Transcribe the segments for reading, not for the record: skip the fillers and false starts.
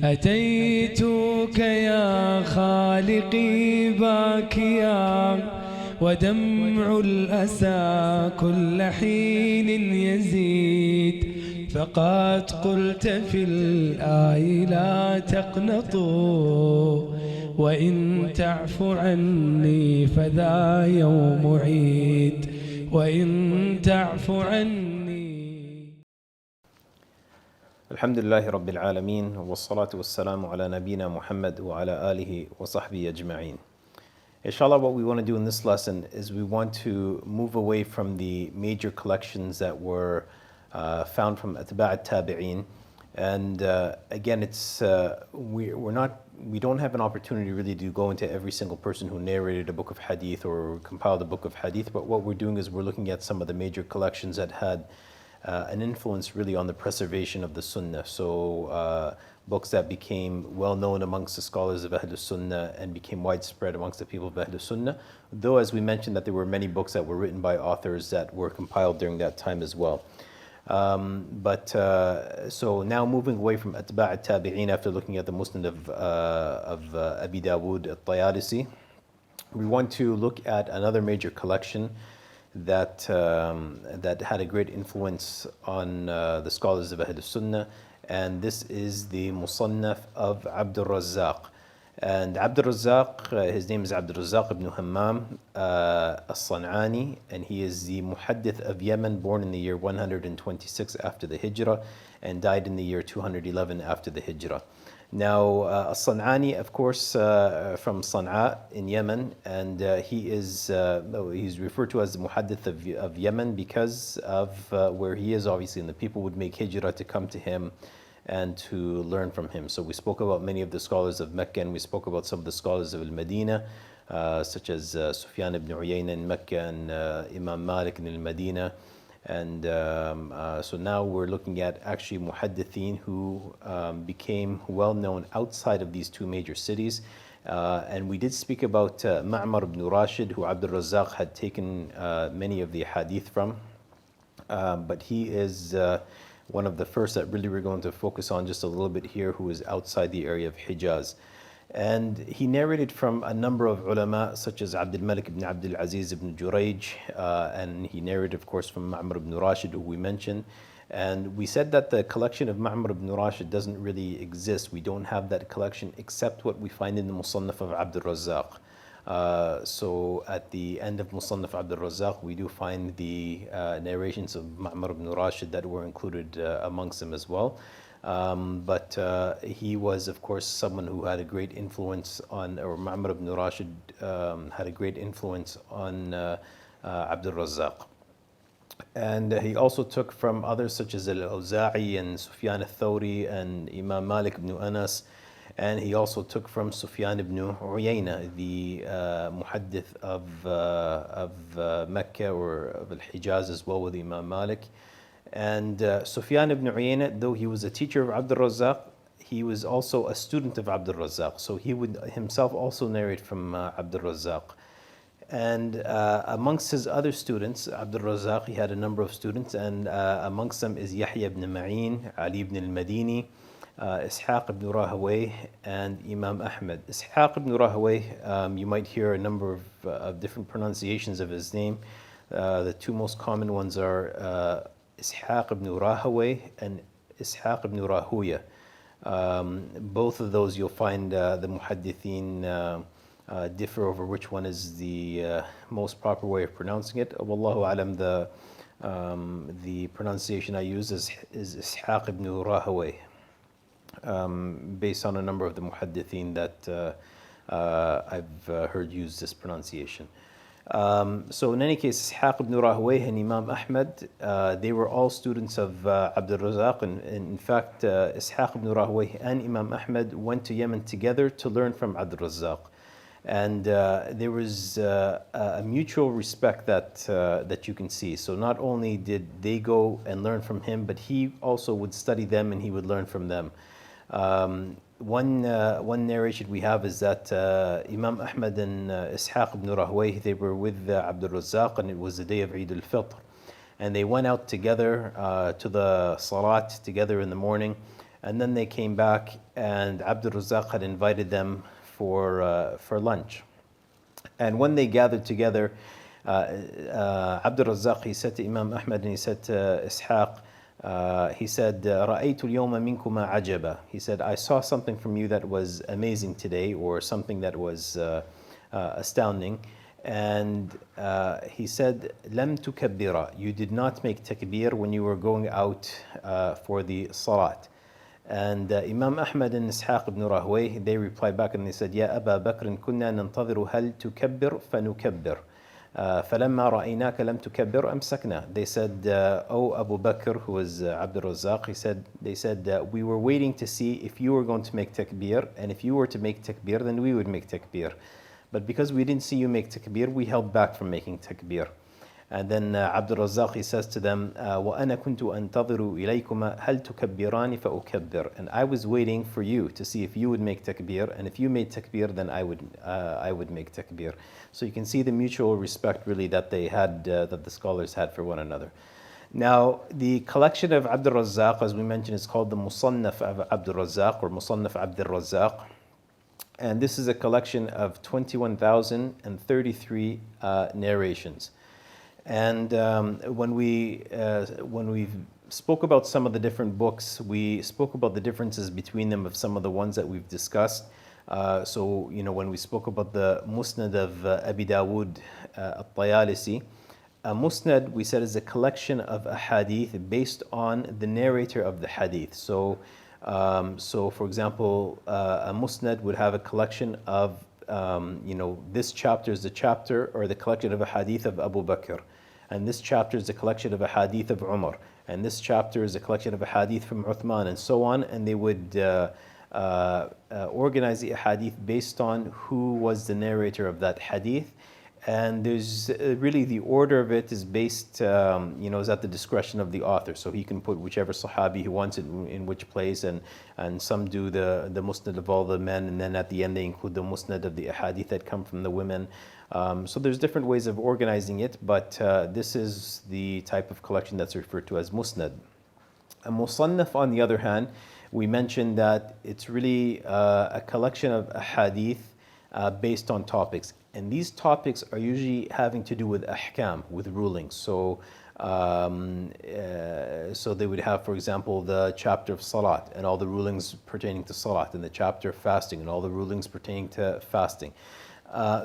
أتيتك يا خالقي باكيا ودمع الأسى كل حين يزيد فقد قلت في الآي لا تقنطوا وإن تعف عني فذا يوم عيد وإن تعف عني. Alhamdulillahi Rabbil Alameen wa salatu wa salamu ala nabina Muhammad wa ala alihi wa sahbihi ajma'in. Inshallah, what we want to do in this lesson is we want to move away from the major collections that were found from Atbāʼ at-Tābiʿīn. And again, it's we don't have an opportunity really to go into every single person who narrated a book of hadith or compiled a book of hadith, but what we're doing is we're looking at some of the major collections that had an influence really on the preservation of the Sunnah. So books that became well known amongst the scholars of Ahlul Sunnah and became widespread amongst the people of Ahlul Sunnah. Though, as we mentioned, that there were many books that were written by authors that were compiled during that time as well. So now moving away from Atbāʼ at-Tābiʿīn after looking at the Musnad of Abi Dawud at-Tayalisi, we want to look at another major collection that had a great influence on the scholars of Ahlul Sunnah, and this is the Muṣannaf of ʿAbd-ur-Razzāq. And ʿAbd-ur-Razzāq, his name is ʿAbd-ur-Razzāq ibn Hammām aṣ-Ṣanʿānī, and he is the Muhaddith of Yemen, born in the year 126 after the Hijrah and died in the year 211 after the Hijrah. Now, aṣ-Ṣanʿānī, of course, from Sana'a in Yemen, and he's referred to as the Muhaddith of Yemen because of where he is, obviously, and the people would make hijrah to come to him and to learn from him. So we spoke about many of the scholars of Mecca, and we spoke about some of the scholars of al-Madinah, such as Sufyan ibn Uyayna in Mecca and Imam Malik in al-Madinah. And so now we're looking at actually muhaddithin who became well known outside of these two major cities. And we did speak about Ma'mar ibn Rashid, who Abd-ur-Razzāq had taken many of the hadith from. But he is one of the first that really we're going to focus on just a little bit here, who is outside the area of Hijaz. And he narrated from a number of ulama, such as Abdul Malik ibn Abdul Aziz ibn Jurayj, and he narrated, of course, from Ma'mar ibn Rashid, who we mentioned. And we said that the collection of Ma'mar ibn Rashid doesn't really exist. We don't have that collection except what we find in the Muṣannaf of ʿAbd-ur-Razzāq. So at the end of Muṣannaf ʿAbd-ur-Razzāq, we do find the narrations of Ma'mar ibn Rashid that were included amongst them as well. But he was, of course, someone who had a great influence on, or Ma'mar ibn Rashid had a great influence on Abd-ur-Razzāq. And he also took from others such as al-Awzā'i and Sufyan al-Thawri and Imam Malik ibn Anas. And he also took from Sufyan ibn Uyayna, the muhaddith of Mecca or of al-Hijaz as well, with Imam Malik. And Sufyan ibn Uyayna, though he was a teacher of Abd-ur-Razzāq, he was also a student of Abd-ur-Razzāq. So he would himself also narrate from Abd-ur-Razzāq. And amongst his other students, Abd-ur-Razzāq, he had a number of students, and amongst them is Yahya ibn Ma'in, Ali ibn al-Madini, Ishaq ibn Rahawayh, and Imam Ahmad. Ishaq ibn Rahawayh, you might hear a number of different pronunciations of his name. The two most common ones are Ishaq ibn Rahawayh and Ishaq ibn Rahuya. Both of those you'll find the muhaddithin differ over which one is the most proper way of pronouncing it. Wallahu alam, the pronunciation I use is Ishaq ibn Rahawayh, based on a number of the muhaddithin that I've heard use this pronunciation. So in any case, Ishaq ibn Rahawayh and Imam Ahmad, they were all students of Abd-ur-Razzāq. And in fact, Ishaq ibn Rahawayh and Imam Ahmad went to Yemen together to learn from Abd-ur-Razzāq. And there was a mutual respect that you can see. So not only did they go and learn from him, but he also would study them and he would learn from them. One narration we have is that Imam Ahmad and Ishaq ibn Rahawayh, they were with Abd-ur-Razzāq, and it was the day of Eid al-Fitr. And they went out together to the Salat together in the morning. And then they came back, and Abd-ur-Razzāq had invited them for lunch. And when they gathered together, Abd-ur-Razzāq, he said to Imam Ahmad, and he said to Ishaq, he said, رَأَيْتُ الْيَوْمَ مِنْكُمَا عَجَبًا. He said, I saw something from you that was amazing today, or something that was astounding. And he said, لَمْ تُكَبِّرَ. You did not make takbir when you were going out for the salat. And Imam Ahmad and Ishaq ibn Rahway, they replied back and they said, يَا أَبَا بَكْرٍ كُنَّا نَنْتَظِرُ هَلْ تُكَبِّرْ فَنُكَبِّرْ فَلَمَّا رَأَيْنَاكَ لَمْ تُكَبِّرْ أَمْسَكْنَا. They said, oh Abu Bakr, who was Abd-ur-Razzāq, they said, we were waiting to see if you were going to make takbir, and if you were to make takbir, then we would make takbir. But because we didn't see you make takbir, we held back from making takbir. And then Abd-ur-Razzāq, he says to them, وَأَنَا كُنْتُ أَنْتَظِرُ إِلَيْكُمَا هَلْ تُكَبِّرَانِ فَأُكَبِّرْ. And I was waiting for you to see if you would make takbir, and if you made takbir, then I would make takbir. So you can see the mutual respect really that they had, that the scholars had for one another. Now, the collection of Abd-ur-Razzāq, as we mentioned, is called the Muṣannaf of Abd-ur-Razzāq, or Muṣannaf Abd-ul-Razzāq. And this is a collection of 21,033 narrations. And when we spoke about some of the different books, we spoke about the differences between them of some of the ones that we've discussed. So, when we spoke about the Musnad of Abi Dawud at-Tayalisi, a Musnad, we said, is a collection of aḥādīth based on the narrator of the hadith. So, for example, a Musnad would have a collection of, this chapter is the chapter or the collection of aḥādīth of Abu Bakr. And this chapter is a collection of aḥādīth of Umar. And this chapter is a collection of aḥādīth from Uthman, and so on. And they would organize the aḥādīth based on who was the narrator of that hadith. And there's really, the order of it is based, is at the discretion of the author. So he can put whichever sahabi he wants in which place, and some do the musnad of all the men, and then at the end they include the musnad of the aḥādīth that come from the women. So there's different ways of organizing it, but this is the type of collection that's referred to as musnad. A Muṣannaf, on the other hand, we mentioned that it's really a collection of aḥādīth based on topics. And these topics are usually having to do with ahkam, with rulings. So they would have, for example, the chapter of salat and all the rulings pertaining to salat, and the chapter of fasting and all the rulings pertaining to fasting.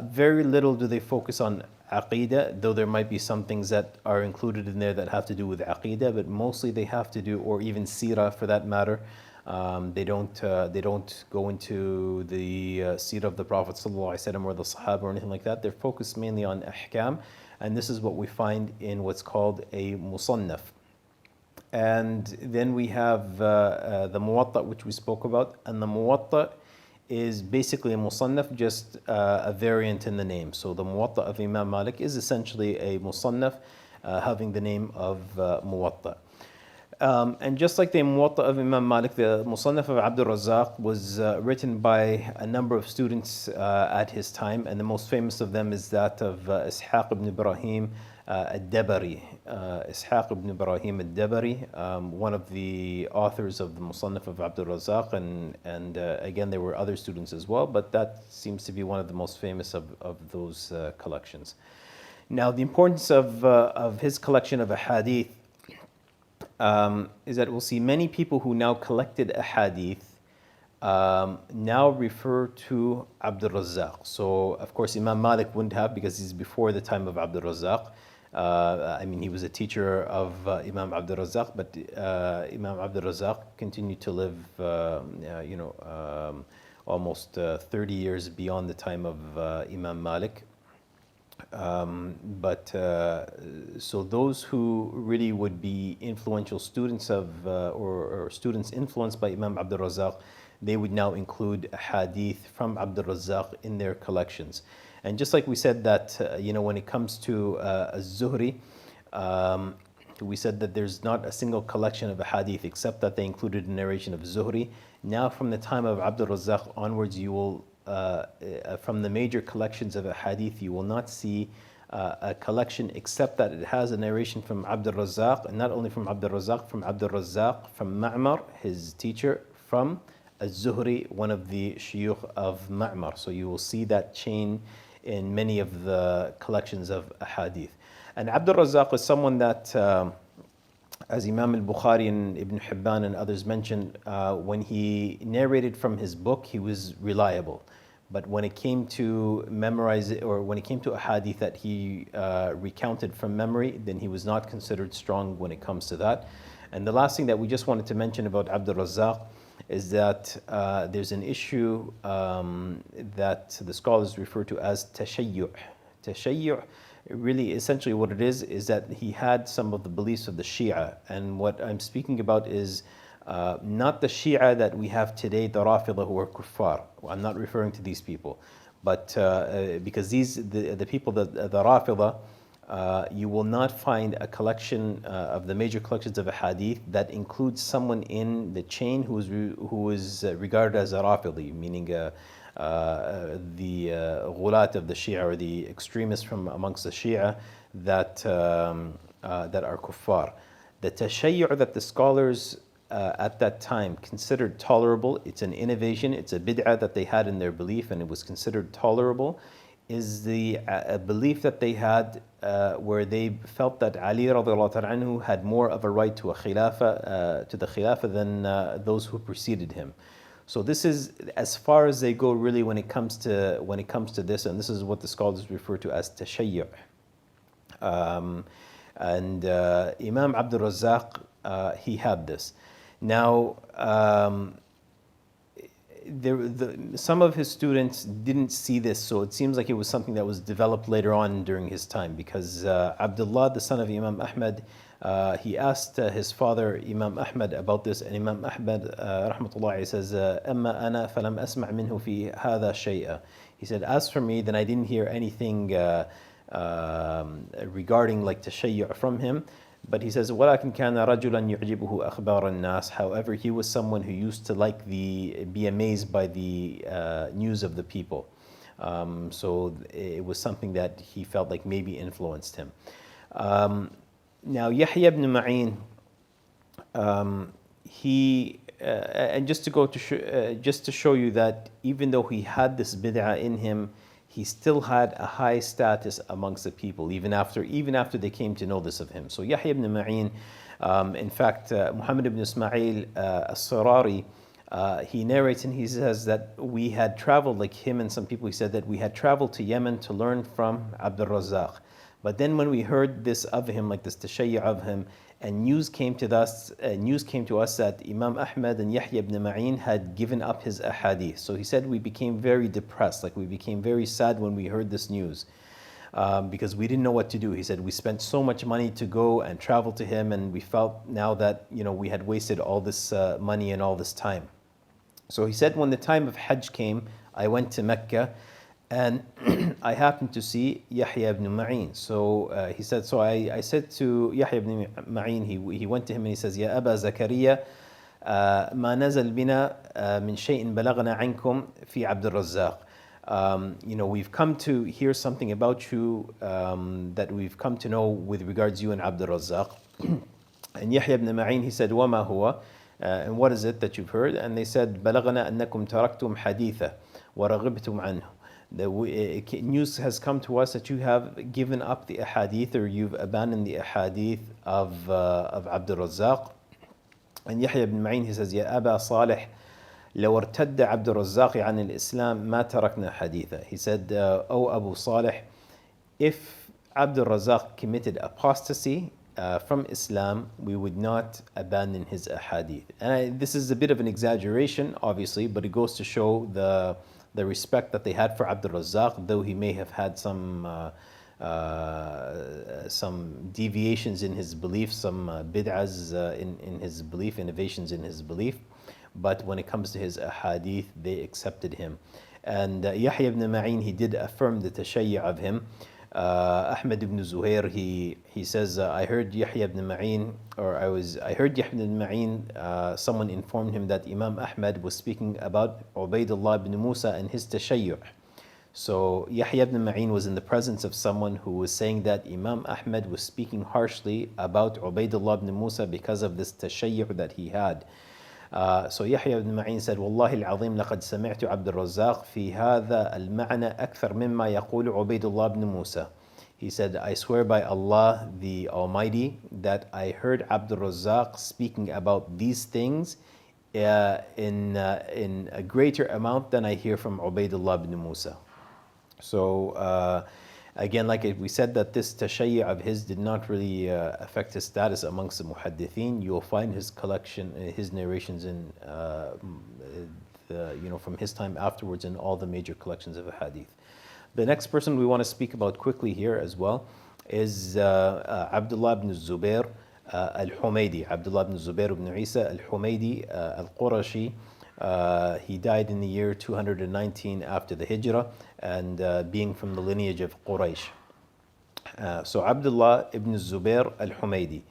Very little do they focus on aqeedah, though there might be some things that are included in there that have to do with aqeedah, but mostly they have to do, or even seerah for that matter. They don't go into the seerah of the Prophet ﷺ or the Sahaba or anything like that. They're focused mainly on ahkam, and this is what we find in what's called a Muṣannaf. And then we have the Muwaṭṭa, which we spoke about, and the Muwaṭṭa is basically a Muṣannaf, just a variant in the name. So the Muwaṭṭa of Imam Malik is essentially a Muṣannaf having the name of Muwaṭṭa. And just like the Muwaṭṭa of Imam Malik, the Muṣannaf of Abd-ur-Razzāq was written by a number of students at his time, and the most famous of them is that of Ishaq ibn Ibrahim al-Dabari. Ishaq ibn Ibrahim al-Dabari, one of the authors of the Muṣannaf of Abd-ur-Razzāq, and again there were other students as well, but that seems to be one of the most famous of those collections. Now, the importance of his collection of aḥādīth is that we'll see many people who now collected aḥādīth now refer to Abd-ur-Razzāq. So, of course, Imam Malik wouldn't have, because he's before the time of Abd-ur-Razzāq. He was a teacher of Imam Abd-ur-Razzāq, but Imam Abd-ur-Razzāq continued to live, almost 30 years beyond the time of Imam Malik. So those who really would be influential students of, or students influenced by Imam Abd-ur-Razzāq, they would now include aḥādīth from Abd-ur-Razzāq in their collections. And just like we said that, when it comes to az-Zuhri, we said that there's not a single collection of aḥādīth except that they included a narration of Zuhri. Now from the time of Abd-ur-Razzāq onwards, you will from the major collections of aḥādīth, you will not see a collection except that it has a narration from Abd-ur-Razzāq, and not only from Abd-ur-Razzāq, from Abd-ur-Razzāq, from Ma'mar, his teacher, from az-Zuhri, one of the shuyukh of Ma'mar. So you will see that chain in many of the collections of Ḥadīth. And Abd-ur-Razzāq is someone that, as Imam al-Bukhari and Ibn Hibban and others mentioned, when he narrated from his book, he was reliable. But when it came to memorize it, or when it came to Ḥadīth that he recounted from memory, then he was not considered strong when it comes to that. And the last thing that we just wanted to mention about Abd-ur-Razzāq is that there's an issue that the scholars refer to as tashayyuh. Tashayyuh, really essentially what it is that he had some of the beliefs of the Shia. And what I'm speaking about is not the Shia that we have today, the Rāfidah, who are kuffar. I'm not referring to these people. But because the people, the Rāfidah, you will not find a collection of the major collections of Ḥadīth that includes someone in the chain who is regarded as a Rāfidhi, meaning the ghulat of the Shia, or the extremists from amongst the Shia that are kuffar. The tashayyuh that the scholars at that time considered tolerable, it's an innovation, it's a bid'ah that they had in their belief, and it was considered tolerable, is the belief that they had where they felt that Ali radiallahu ta'ala anhu had more of a right to the khilafah than those who preceded him. So this is as far as they go really when it comes to this, and this is what the scholars refer to as tashayyuh. And Imam Abd-ur-Razzāq, he had this. Now, some of his students didn't see this, so it seems like it was something that was developed later on during his time, because Abdullah, the son of Imam Ahmad, he asked his father Imam Ahmad about this, and Imam Ahmad rahmatullahi says, "Amma ana falam asma' minhu fi hadha shay'a." He said, "As for me, then I didn't hear anything regarding like tashayyuh from him." But he says, وَلَكِنْ كَانَ رَجُلًا يُعْجِبُهُ أَخْبَارَ النَّاسِ. However, he was someone who used to be amazed by the news of the people. So it was something that he felt like maybe influenced him. Now, Yahya ibn Ma'in, and just to show you that even though he had this bid'ah in him, he still had a high status amongst the people, even after they came to know this of him. So Yahya ibn Ma'in, in fact, Muhammad ibn Ismail as-Sarari, he narrates and he says that we had traveled, like him and some people, he said that we had traveled to Yemen to learn from Abd-ur-Razzāq. But then when we heard this of him, like this tashayyuh of him, and news came to us that Imam Ahmad and Yahya ibn Ma'in had given up his aḥādīth. So he said we became very depressed, like we became very sad when we heard this news, because we didn't know what to do. He said we spent so much money to go and travel to him, and we felt now that we had wasted all this money and all this time. So he said when the time of Hajj came, I went to Mecca, and I happened to see Yahya ibn Ma'in. So he said, so I said to Yahya ibn Ma'in, he went to him and he says, Ya Aba Zakariya, ما نزل بنا من شيء بلغنا عنكم في Abd-ur-Razzāq. We've come to hear something about you that we've come to know with regards you and Abd-ur-Razzāq. And Yahya ibn Ma'in, he said, وما هو? And what is it that you've heard? And they said, بلغنا أنكم تركتم حديثة ورغبتم عنه. The news has come to us that you have given up the aḥādīth, or you've abandoned the aḥādīth of Abd-ur-Razzāq. And Yahya ibn Ma'in, he says, Ya Aba Salih, لو ارتد Abd-ur-Razzāq عن الإسلام ما تركنا حديثا. He said, O Abu Salih, if Abd-ur-Razzāq committed apostasy from Islam, we would not abandon his aḥādīth. And this is a bit of an exaggeration, obviously, but it goes to show the respect that they had for Abd-ur-Razzāq, though he may have had some deviations in his belief, some bid'ahs in his belief, innovations in his belief. But when it comes to his aḥādīth, they accepted him. And Yahya ibn Ma'in, he did affirm the tashayyuh of him. Ahmad ibn Zubayr, he says, I heard Yahya ibn Ma'in, someone informed him that Imam Ahmad was speaking about Ubaydullah ibn Musa and his tashayyuh. So Yahya ibn Ma'in was in the presence of someone who was saying that Imam Ahmad was speaking harshly about Ubaydullah ibn Musa because of this tashayyu' that he had. So Yahya ibn Ma'in said, "Wallahi al-azim laqad sami'tu ʿabd-ur-Razzāq fi hadha al-ma'na akthar mimma yaqulu Ubaydullah ibn Musa." He said, "I swear by Allah the Almighty that I heard ʿabd-ur-Razzāq speaking about these things in a greater amount than I hear from Ubaydullah ibn Musa." So again, like we said, that this tashayyu' of his did not really affect his status amongst the muhaddithin. You will find his collection, his narrations in, from his time afterwards in all the major collections of hadith. The next person we want to speak about quickly here as well is Abdullah ibn Zubayr al-Ḥumaydī. Abdullah ibn Zubayr ibn Isa al-Ḥumaydī al-Qurashi. He died in the year 219 after the Hijrah, and being from the lineage of Quraysh. So Abdullah ibn Zubayr al-Ḥumaydī.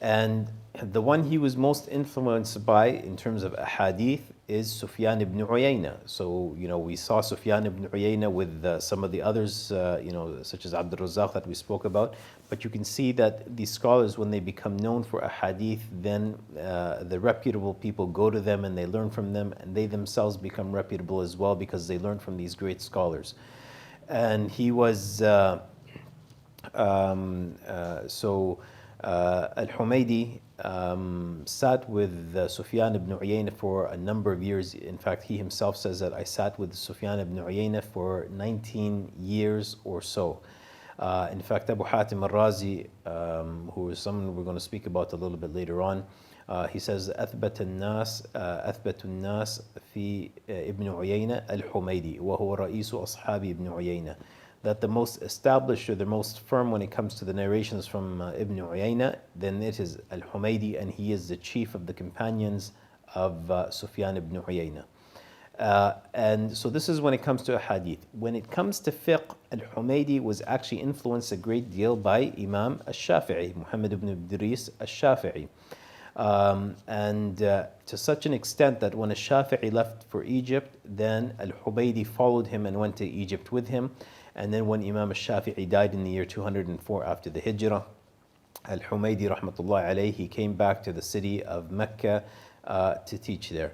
And the one he was most influenced by in terms of aḥādīth is Sufyan ibn Uyayna. So, we saw Sufyan ibn Uyayna with some of the others, such as Abd-ur-Razzāq that we spoke about. But you can see that these scholars, when they become known for aḥādīth, then the reputable people go to them and they learn from them, and they themselves become reputable as well because they learn from these great scholars. And he was, Al-Ḥumaydī sat with Sufyan ibn Uyayna for a number of years. In fact, he himself says that I sat with Sufyan ibn Uyayna for 19 years or so. In fact, Abu Hatim al-Razi, who is someone we're going to speak about a little bit later on, he says, أثبت الناس في ابن عيينة الحميدي وهو رئيس أصحاب ابن عيينة. That the most established or the most firm when it comes to the narrations from Ibn Uyayna, then it is Al-Ḥumaydī, and he is the chief of the companions of Sufyan ibn Uyayna. And so this is when it comes to aḥādīth. When it comes to fiqh, Al-Ḥumaydī was actually influenced a great deal by Imam al-Shafi'i, Muhammad ibn Idris al-Shafi'i. And to such an extent that when al-Shafi'i left for Egypt, then Al-Ḥumaydī followed him and went to Egypt with him. And then when Imam al-Shafi'i died in the year 204 after the Hijrah, Al-Ḥumaydī rahmatullah alayhi, he came back to the city of Mecca to teach there.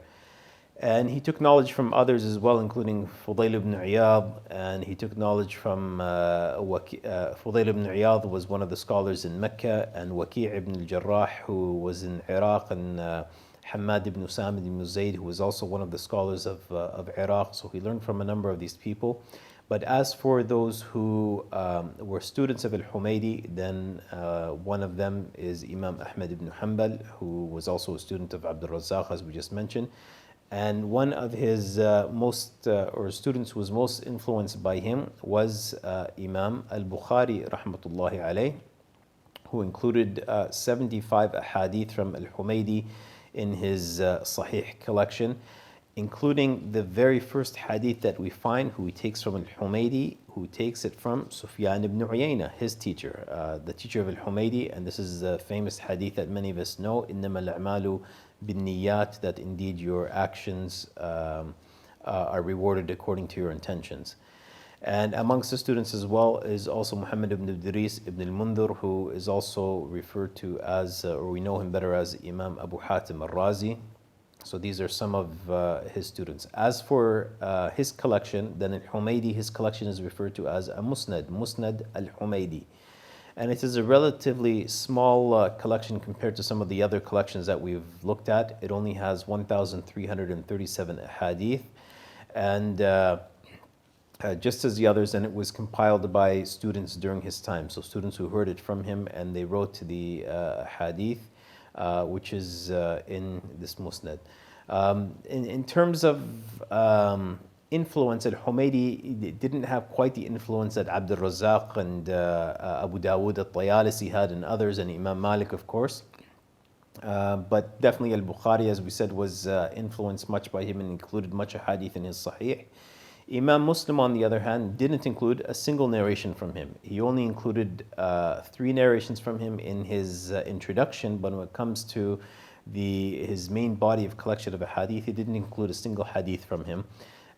And he took knowledge from others as well, including Fudayl ibn Iyad, and he took knowledge from Fudayl ibn Iyad was one of the scholars in Mecca, and Waki' ibn al-Jarrah, who was in Iraq, and Hammām ibn Usamah ibn Zayd, who was also one of the scholars of Iraq. So he learned from a number of these people. But as for those who were students of Al-Ḥumaydī, then one of them is Imam Ahmad ibn Hanbal, who was also a student of Abd-ur-Razzāq, as we just mentioned. And one of his students who was most influenced by him was Imam al-Bukhari rahmatullahi alayh, who included 75 aḥādīth from Al-Ḥumaydī in his Sahih collection, including the very first hadith that we find, who he takes from Al-Ḥumaydī, who takes it from Sufyan ibn Uyayna, his teacher, the teacher of Al-Ḥumaydī. And this is the famous hadith that many of us know, إِنَّمَا الْأَعْمَالُ بِالنِّيَّاتِ, that indeed your actions are rewarded according to your intentions. And amongst the students as well is also Muhammad ibn Idris ibn al-Mundhir, who is also referred to as, or we know him better as Imam Abu Hatim al-Razi. So these are some of his students. As for his collection, then Al-Ḥumaydī, his collection is referred to as a Musnad, Musnad al-Ḥumaydī. And it is a relatively small collection compared to some of the other collections that we've looked at. It only has 1,337 aḥādīth. And just as the others, and it was compiled by students during his time. So students who heard it from him, and they wrote to the hadith, which is in this Musnad. In terms of influence, Al-Ḥumaydī didn't have quite the influence that Abd-ur-Razzāq and Abu Dawud al-Tayalisi had, and others, and Imam Malik, of course. But definitely Al-Bukhari, as we said, was influenced much by him and included much hadith in his Sahih. Imam Muslim, on the other hand, didn't include a single narration from him. He only included 3 narrations from him in his introduction, but when it comes to his main body of collection of hadith, he didn't include a single hadith from him.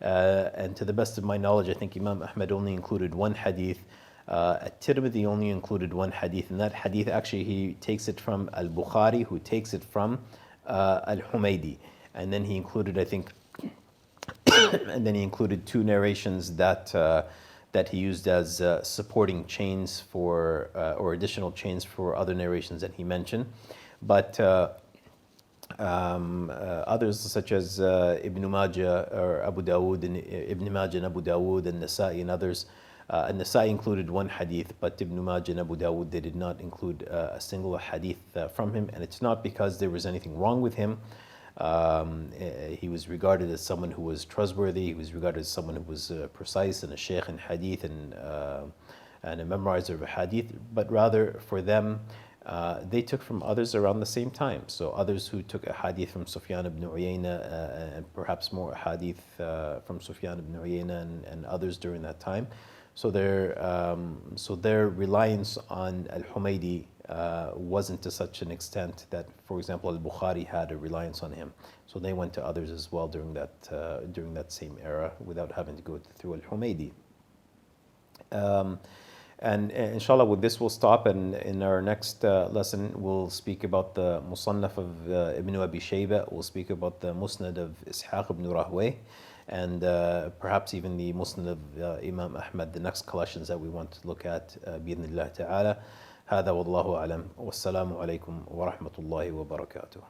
And to the best of my knowledge, I think Imam Ahmad only included one hadith. At-Tirmidhi only included one hadith, and that hadith actually he takes it from al-Bukhari, who takes it from al-Ḥumaydī, and then he included, I think, and then he included two narrations that that he used as supporting chains for or additional chains for other narrations that he mentioned, but others such as Ibn Majah or Abu Dawud and Ibn Majah and Abu Dawud and Nasa'i and others. Nasa'i included one hadith, but Ibn Majah and Abu Dawud, they did not include a single hadith from him, and it's not because there was anything wrong with him. He was regarded as someone who was trustworthy. He was regarded as someone who was precise and a shaykh in hadith and a memorizer of hadith, but rather for them, they took from others around the same time. So others who took a hadith from Sufyan ibn Uyayna and perhaps more hadith from Sufyan ibn Uyayna and others during that time. So their reliance on al-Ḥumaydī wasn't to such an extent that, for example, al-Bukhari had a reliance on him. So they went to others as well during that same era without having to go through al-Ḥumaydī. And inshallah, with this we'll stop, and in our next lesson we'll speak about the Muṣannaf of Ibn Abi Shaybah. We'll speak about the Musnad of Ishaq ibn Rahwayh, and perhaps even the Musnad of Imam Ahmad, the next collections that we want to look at بإذن الله تعالى. هذا والله أعلم والسلام عليكم ورحمة الله وبركاته.